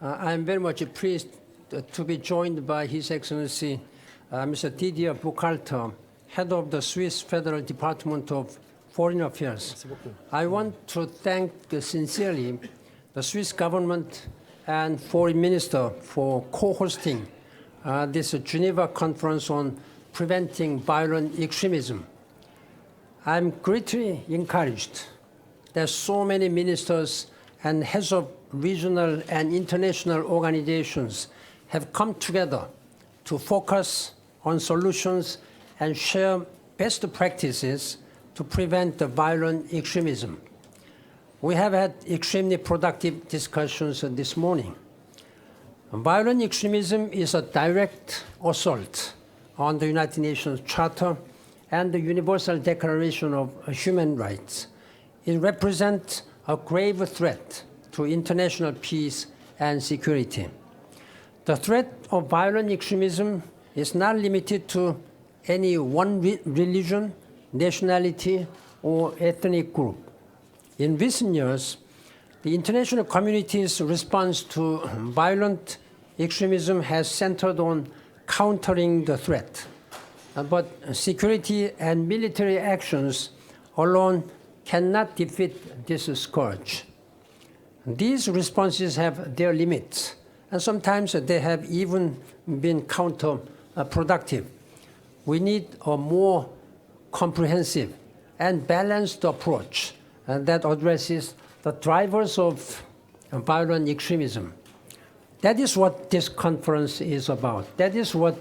I am very much pleased to be joined by His Excellency Mr. Didier Buchhalter, head of the Swiss Federal Department of Foreign Affairs. I want to thank sincerely the Swiss government and Foreign Minister for co-hosting this Geneva conference on preventing violent extremism. I'm greatly encouraged that so many ministers and heads of regional and international organizations have come together to focus on solutions and share best practices to prevent the violent extremism. We have had extremely productive discussions this morning. Violent extremism is a direct assault on the United Nations Charter and the Universal Declaration of Human Rights. It represents a grave threat to international peace and security. The threat of violent extremism is not limited to any one religion, nationality, or ethnic group. In recent years, the international community's response to violent extremism has centered on countering the threat. But security and military actions alone cannot defeat this scourge. These responses have their limits, and sometimes they have even been counterproductive. We need a more comprehensive and balanced approach that addresses the drivers of violent extremism. That is what this conference is about. That is what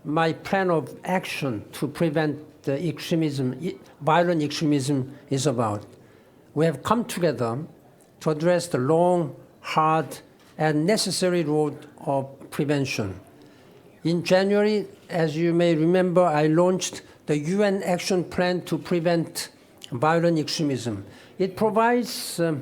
my plan of action to prevent the violent extremism is about. We have come together to address the long, hard, and necessary road of prevention. In January, as you may remember, I launched the UN Action Plan to prevent violent extremism. It provides a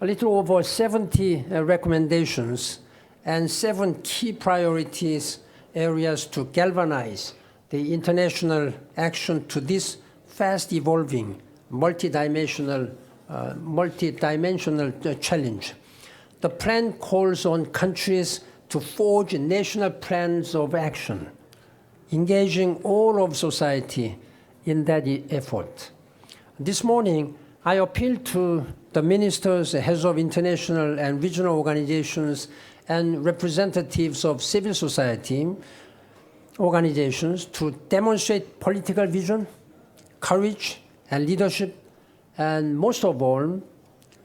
little over 70 recommendations and 7 key priorities areas to galvanize the international action to this fast-evolving, multidimensional challenge. The plan calls on countries to forge national plans of action, engaging all of society in that effort. This morning, I appeal to the ministers, heads of international and regional organizations, and representatives of civil society organizations to demonstrate political vision, courage, and leadership, and most of all,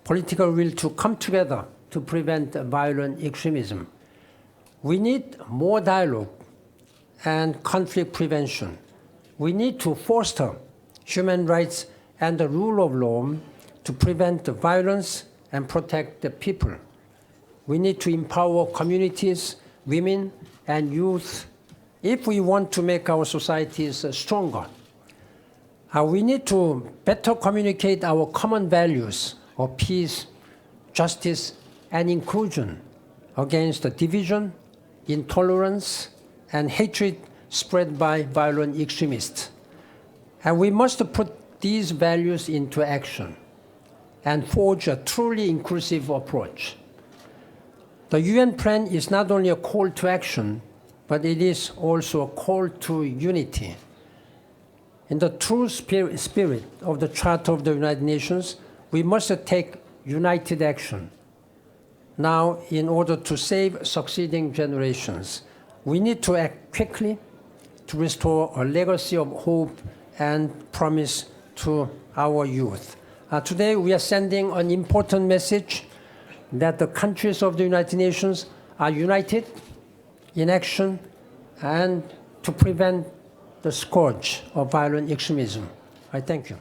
political will to come together to prevent violent extremism. We need more dialogue and conflict prevention. We need to foster human rights and the rule of law to prevent violence and protect the people. We need to empower communities, women, and youth if we want to make our societies stronger. We need to better communicate our common values of peace, justice, and inclusion against the division, intolerance, and hatred spread by violent extremists. And we must put these values into action and forge a truly inclusive approach. The UN plan is not only a call to action, but it is also a call to unity. In the true spirit of the Charter of the United Nations, we must take united action. Now, in order to save succeeding generations, we need to act quickly to restore a legacy of hope and promise to our youth. Today, we are sending an important message that the countries of the United Nations are united in action and to prevent the scourge of violent extremism. I thank you.